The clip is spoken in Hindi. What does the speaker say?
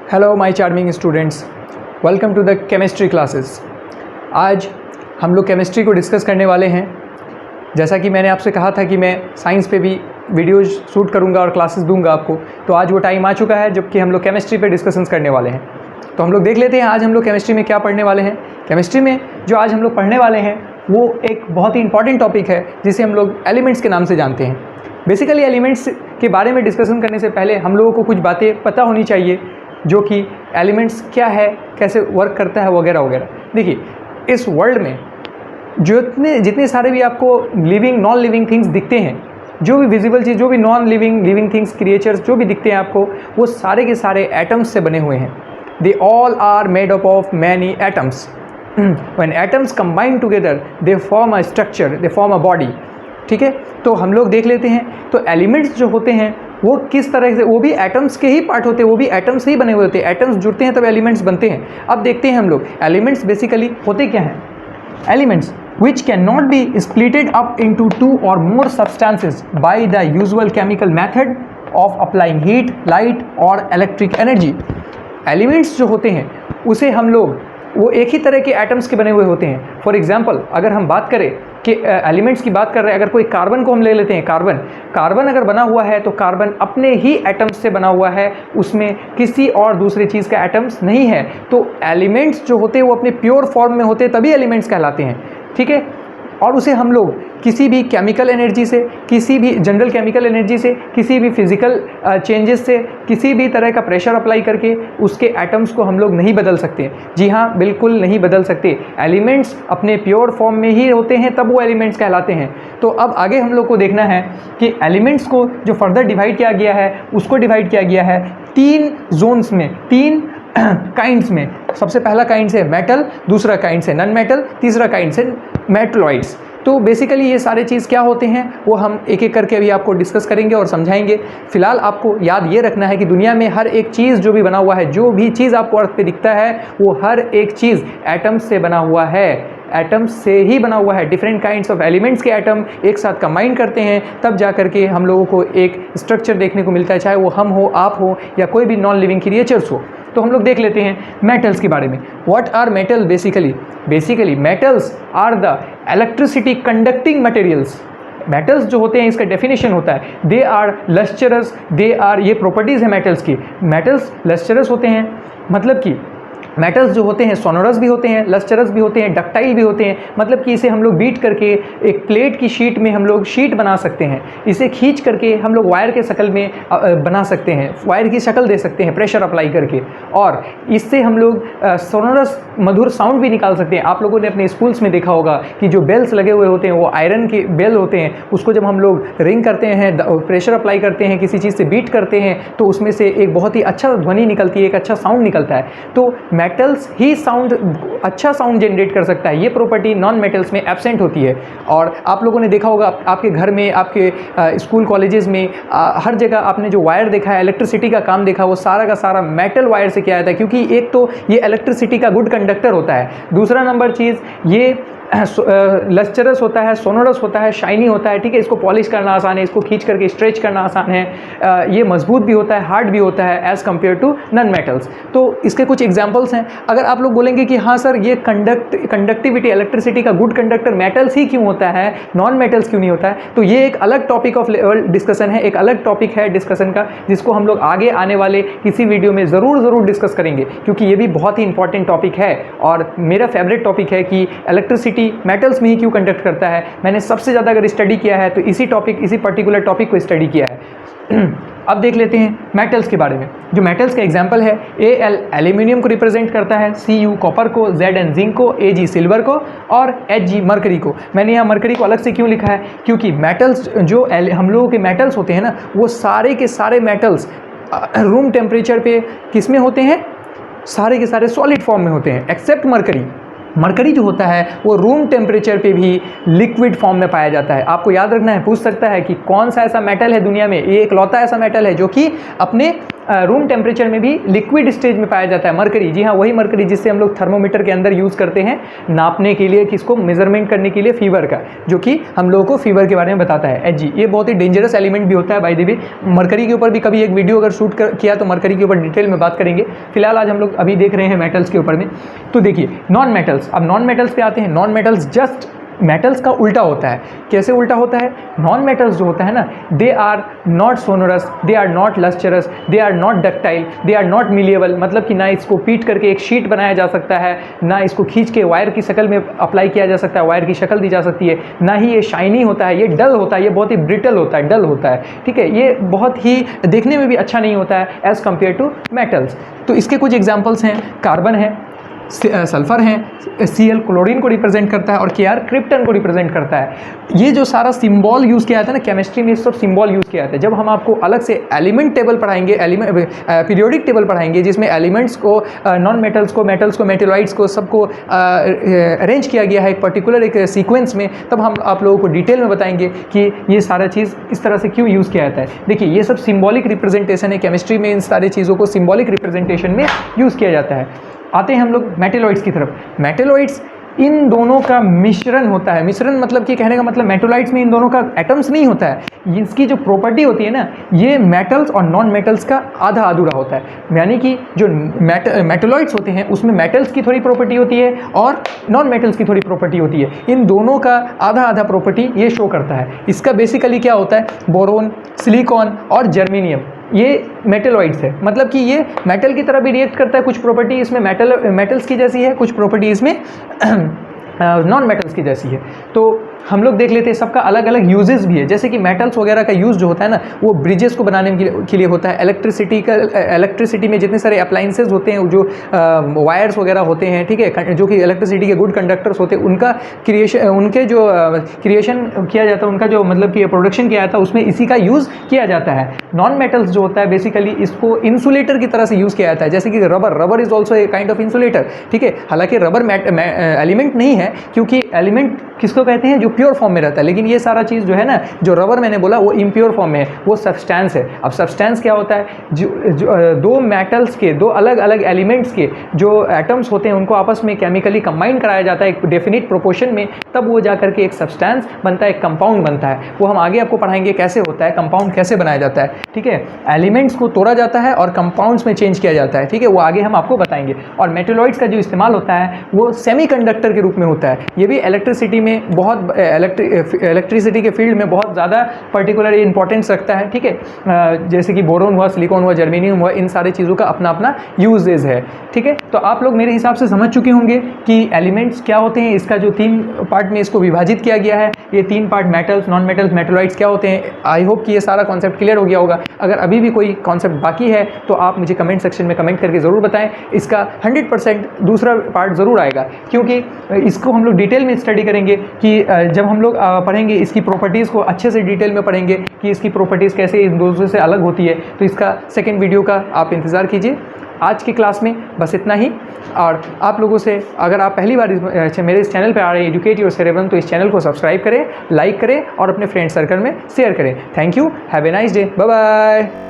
Hello my charming students, welcome to the chemistry classes. आज हम लोग केमिस्ट्री को डिस्कस करने वाले हैं। जैसा कि मैंने आपसे कहा था कि मैं साइंस पे भी वीडियोज शूट करूंगा और क्लासेस दूंगा आपको, तो आज वो टाइम आ चुका है जबकि हम लोग केमिस्ट्री पे डिस्कशंस करने वाले हैं। तो हम लोग देख लेते हैं आज हम लोग केमिस्ट्री में क्या पढ़ने वाले हैं। केमिस्ट्री में जो आज हम लोग पढ़ने वाले हैं वो एक बहुत ही इंपॉर्टेंट टॉपिक है जिसे हम लोग एलिमेंट्स के नाम से जानते हैं। बेसिकली एलिमेंट्स के बारे में डिस्कशन करने से पहले हम लोगों को कुछ बातें पता होनी चाहिए, जो कि एलिमेंट्स क्या है, कैसे वर्क करता है, वगैरह वगैरह। देखिए, इस वर्ल्ड में जितने सारे भी आपको लिविंग नॉन लिविंग थिंग्स दिखते हैं, जो भी विजिबल चीज़, जो भी नॉन लिविंग थिंग्स, क्रिएचर्स जो भी दिखते हैं आपको, वो सारे के सारे एटम्स से बने हुए हैं। They all are made up of many atoms. When atoms combine together they form a structure, they form a body. ठीक है, तो हम लोग देख लेते हैं। तो एलिमेंट्स जो होते हैं वो किस तरह से, वो भी एटम्स के ही पार्ट होते हैं, वो भी एटम्स से ही बने हुए होते हैं। एटम्स जुड़ते हैं तब एलिमेंट्स बनते हैं। अब देखते हैं हम लोग एलिमेंट्स बेसिकली होते क्या हैं। Elements which cannot be splitted up into two or more substances by the usual chemical method of applying heat, light or electric energy। Elements जो होते हैं उसे हम लोग, वो एक ही तरह के एटम्स के बने हुए होते हैं। फॉर एग्जांपल, अगर हम बात करें कि एलिमेंट्स की बात कर रहे हैं, अगर कोई कार्बन को हम ले लेते हैं, कार्बन अगर बना हुआ है तो कार्बन अपने ही एटम्स से बना हुआ है, उसमें किसी और दूसरे चीज़ का एटम्स नहीं है। तो एलिमेंट्स जो होते हैं वो अपने प्योर फॉर्म में होते हैं, तभी एलिमेंट्स कहलाते हैं। ठीक है, और उसे हम लोग किसी भी केमिकल एनर्जी से, किसी भी जनरल केमिकल एनर्जी से, किसी भी फिजिकल चेंजेस से, किसी भी तरह का प्रेशर अप्लाई करके उसके एटम्स को हम लोग नहीं बदल सकते। जी हाँ, बिल्कुल नहीं बदल सकते। एलिमेंट्स अपने प्योर फॉर्म में ही होते हैं, तब वो एलिमेंट्स कहलाते हैं। तो अब आगे हम लोग को देखना है कि एलिमेंट्स को जो फर्दर डिवाइड किया गया है, उसको डिवाइड किया गया है 3 जोन्स में, 3 काइंड्स में। सबसे पहला काइंड है मेटल, दूसरा काइंड है नॉन मेटल, तीसरा काइंड है मेटलॉइड्स। तो बेसिकली ये सारे चीज़ क्या होते हैं वो हम एक एक करके अभी आपको डिस्कस करेंगे और समझाएंगे। फिलहाल आपको याद ये रखना है कि दुनिया में हर एक चीज़ जो भी बना हुआ है, जो भी चीज़ आपको अर्थ पे दिखता है, वो हर एक चीज़ एटम्स से बना हुआ है, एटम्स से ही बना हुआ है। डिफरेंट काइंड्स ऑफ एलिमेंट्स के एटम एक साथ कंबाइन करते हैं, तब जा करके हम लोगों को एक स्ट्रक्चर देखने को मिलता है, चाहे वो हम हो, आप हो, या कोई भी नॉन लिविंग क्रिएचर्स हो। तो हम लोग देख लेते हैं मेटल्स के बारे में। What are metal? Basically metals are the electricity conducting materials. Metals जो होते हैं, इसका डेफिनेशन होता है they are lustrous, they are, ये प्रॉपर्टीज़ है मेटल्स की। मेटल्स लस्चरस होते हैं, मतलब कि मेटल्स जो होते हैं सोनोरस भी होते हैं, लस्चरस भी होते हैं, डक्टाइल भी होते हैं। मतलब कि इसे हम लोग बीट करके एक प्लेट की शीट में हम लोग शीट बना सकते हैं। इसे खींच करके हम लोग वायर के शक्ल में बना सकते हैं, वायर की शक्ल दे सकते हैं प्रेशर अप्लाई करके, और इससे हम लोग सोनोरस मधुर साउंड भी निकाल सकते हैं। आप लोगों ने अपने स्कूल्स में देखा होगा कि जो बेल्स लगे हुए होते हैं वो आयरन के बेल होते हैं। उसको जब हम लोग रिंग करते हैं, प्रेशर अप्लाई करते हैं, किसी चीज़ से बीट करते हैं, तो उसमें से एक बहुत ही अच्छा ध्वनि निकलती है, एक अच्छा साउंड निकलता है। तो मेटल्स ही अच्छा साउंड जनरेट कर सकता है। ये प्रॉपर्टी नॉन मेटल्स में एब्सेंट होती है। और आप लोगों ने देखा होगा आपके घर में, आपके स्कूल कॉलेजेस में, हर जगह आपने जो वायर देखा है, इलेक्ट्रिसिटी का काम देखा, वो सारा का सारा मेटल वायर से किया जाता है, क्योंकि एक तो ये इलेक्ट्रिसिटी का गुड कंडक्टर होता है, दूसरा नंबर चीज़ ये लस्चरस होता है, सोनोरस होता है, शाइनी होता है। ठीक है, इसको पॉलिश करना आसान है, इसको खींच करके स्ट्रेच करना आसान है, ये मजबूत भी होता है, हार्ड भी होता है as compare to non metals. तो इसके कुछ एग्जांपल्स हैं। अगर आप लोग बोलेंगे कि हाँ सर, ये कंडक्टिविटी, इलेक्ट्रिसिटी का गुड कंडक्टर मेटल्स ही क्यों होता है, नॉन मेटल्स क्यों नहीं होता है, तो ये एक अलग टॉपिक ऑफ डिस्कशन है, एक अलग टॉपिक है डिस्कशन का, जिसको हम लोग आगे आने वाले किसी वीडियो में ज़रूर डिस्कस करेंगे, क्योंकि ये भी बहुत ही इंपॉर्टेंट टॉपिक है और मेरा फेवरेट टॉपिक है कि इलेक्ट्रिसिटी मेटल्स में ही क्यों कंडक्ट करता है। मैंने सबसे ज़्यादा अगर स्टडी किया है तो इसी पर्टिकुलर टॉपिक को स्टडी किया है। अब देख लेते हैं मेटल्स के बारे में। जो मेटल्स का एग्जांपल है, Al एल्यूमिनियम को रिप्रेजेंट करता है, Cu कॉपर को, Zn जिंक को, Ag सिल्वर को और Hg मरकरी को। मैंने यहाँ मरकरी को अलग से क्यों लिखा है, क्योंकि मेटल्स जो हम लोगों के मेटल्स होते हैं ना, वो सारे के सारे मेटल्स रूम टेम्परेचर पे किस में होते हैं, सारे के सारे सॉलिड फॉर्म में होते हैं, एक्सेप्ट मरकरी। मरकरी जो होता है वो रूम टेम्परेचर पे भी लिक्विड फॉर्म में पाया जाता है। आपको याद रखना है, पूछ सकता है कि कौन सा ऐसा मेटल है दुनिया में, ये इकलौता ऐसा मेटल है जो कि अपने रूम टेम्परेचर में भी लिक्विड स्टेज में पाया जाता है। मरकरी, जी हाँ वही मरकरी जिससे हम लोग थर्मोमीटर के अंदर यूज़ करते हैं नापने के लिए, किसको, मेजरमेंट करने के लिए फीवर का, जो कि हम लोगों को फीवर के बारे में बताता है। Hg ये बहुत ही डेंजरस एलिमेंट भी होता है बाय द वे। मरकरी के ऊपर भी कभी एक वीडियो अगर शूट किया तो मरकरी के ऊपर डिटेल में बात करेंगे। फिलहाल आज हम लोग अभी देख रहे हैं मेटल्स के ऊपर में। तो देखिए नॉन मेटल्स, अब नॉन मेटल्स पे आते हैं। नॉन मेटल्स जस्ट मेटल्स का उल्टा होता है। कैसे उल्टा होता है? नॉन मेटल्स जो होता है ना, they are not sonorous, they are not lustrous, they are not ductile, they are not malleable, मतलब कि ना इसको पीट करके एक शीट बनाया जा सकता है, ना इसको खींच के वायर की शक्ल में अप्लाई किया जा सकता है, वायर की शक्ल दी जा सकती है, ना ही ये शाइनी होता है, ये डल होता है, ये बहुत ही ब्रिटल होता है, डल होता है, ठीक है, ये बहुत ही देखने में भी अच्छा नहीं होता है एज़ कम्पेयर टू मेटल्स। तो इसके कुछ एग्जाम्पल्स हैं, कार्बन है, सल्फर हैं, Cl क्लोरीन को रिप्रेजेंट करता है और Kr क्रिप्टन को रिप्रेजेंट करता है। ये जो सारा सिंबल यूज़ किया जाता है ना केमिस्ट्री में, सब सिंबल यूज़ किया जाता है। जब हम आपको अलग से एलिमेंट टेबल पढ़ाएंगे, पीरियोडिक टेबल पढ़ाएंगे जिसमें एलिमेंट्स को, नॉन मेटल्स को, मेटेलॉइड्स को सबको अरेंज किया गया है एक पर्टिकुलर एक सीक्वेंस में, तब हम आप लोगों को डिटेल में बताएंगे कि ये सारा चीज़ इस तरह से क्यों यूज़ किया जाता है। देखिए ये सब सिंबॉलिक रिप्रेजेंटेशन है केमिस्ट्री में, इन सारी चीज़ों को सिंबॉलिक रिप्रेजेंटेशन में यूज़ किया जाता है। आते हैं हम लोग मेटेलॉइड्स की तरफ। मेटेलॉइड्स इन दोनों का मिश्रण होता है। मिश्रण मतलब कि कहने का मतलब मेटेलॉइड्स में इन दोनों का एटम्स नहीं होता है। इसकी जो प्रॉपर्टी होती है ना, ये मेटल्स और नॉन मेटल्स का आधा अधूरा होता है। यानी कि जो मेटेलॉइड्स होते हैं उसमें मेटल्स की थोड़ी प्रॉपर्टी होती है और नॉन मेटल्स की थोड़ी प्रॉपर्टी होती है। इन दोनों का आधा आधा प्रॉपर्टी ये शो करता है। इसका बेसिकली क्या होता है, बोरोन, सिलिकॉन और जर्मेनियम, ये मेटेलॉइड्स है। मतलब कि ये मेटल की तरह भी रिएक्ट करता है, कुछ प्रॉपर्टी इसमें मेटल्स की जैसी है, कुछ प्रॉपर्टी इसमें नॉन मेटल्स की जैसी है। तो हम लोग देख लेते हैं, सबका अलग अलग यूजेस भी है। जैसे कि मेटल्स वगैरह का यूज़ जो होता है ना, वो ब्रिजेस को बनाने के लिए होता है। इलेक्ट्रिसिटी में जितने सारे अप्लाइंसेज होते हैं, जो वायर्स वगैरह होते हैं, ठीक है, जो कि इलेक्ट्रिसिटी के गुड कंडक्टर्स होते हैं, उनका क्रिएशन, उनके जो क्रिएशन किया जाता है, उनका जो मतलब कि प्रोडक्शन किया जाता है, उसमें इसी का यूज़ किया जाता है। नॉन मेटल्स जो होता है बेसिकली इसको इंसुलेटर की तरह से यूज़ किया जाता है। जैसे कि rubber is also a kind of insulator, ठीक है। हालांकि रबर एलिमेंट नहीं है, क्योंकि एलिमेंट किसको कहते हैं, जो प्योर फॉर्म में रहता है। लेकिन ये सारा चीज़ जो है ना, जो रबर मैंने बोला वो इम्प्योर फॉर्म में है, वो सब्सटेंस है। अब सब्सटेंस क्या होता है, जो दो मेटल्स के, दो अलग अलग एलिमेंट्स के जो एटम्स होते हैं उनको आपस में केमिकली कंबाइन कराया जाता है एक डेफिनिट प्रोपोर्शन में, तब वो जा करके एक सब्सटेंस बनता है, एक कंपाउंड बनता है। वो हम आगे आपको पढ़ाएंगे कैसे होता है, कंपाउंड कैसे बनाया जाता है, ठीक है। एलिमेंट्स को तोड़ा जाता है और कंपाउंड्स में चेंज किया जाता है, ठीक है, वो आगे हम आपको बताएंगे। और मेटेलॉइड्स का जो इस्तेमाल होता है वो सेमीकंडक्टर के रूप में होता है। ये भी इलेक्ट्रिसिटी में बहुत, इलेक्ट्रिसिटी के फील्ड में बहुत ज़्यादा पर्टिकुलर इंपॉर्टेंस रखता है, ठीक है। जैसे कि बोरोन हुआ, सिलिकॉन हुआ, जर्मेनियम हुआ, इन सारी चीज़ों का अपना अपना यूजेज है, ठीक है। तो आप लोग मेरे हिसाब से समझ चुके होंगे कि एलिमेंट्स क्या होते हैं। इसका जो 3 पार्ट में इसको विभाजित किया गया है, ये 3 part metals, non metals, metalloids क्या होते हैं। आई होप कि ये सारा कॉन्सेप्ट क्लियर हो गया होगा। अगर अभी भी कोई कॉन्सेप्ट बाकी है तो आप मुझे कमेंट सेक्शन में कमेंट करके ज़रूर बताएं। इसका 100% दूसरा पार्ट ज़रूर आएगा, क्योंकि इसको हम लोग डिटेल में स्टडी करेंगे कि जब हम लोग पढ़ेंगे इसकी प्रॉपर्टीज़ को अच्छे से डिटेल में पढ़ेंगे कि इसकी प्रॉपर्टीज़ कैसे इन दूसरे से अलग होती है। तो इसका सेकंड वीडियो का आप इंतज़ार कीजिए। आज की क्लास में बस इतना ही। और आप लोगों से, अगर आप पहली बार मेरे इस चैनल पर आ रहे हैं एजुकेट योर सेरेब्रम, तो इस चैनल को सब्सक्राइब करें, लाइक करें और अपने फ्रेंड सर्कल में शेयर करें। Thank you, have a nice day, bye bye.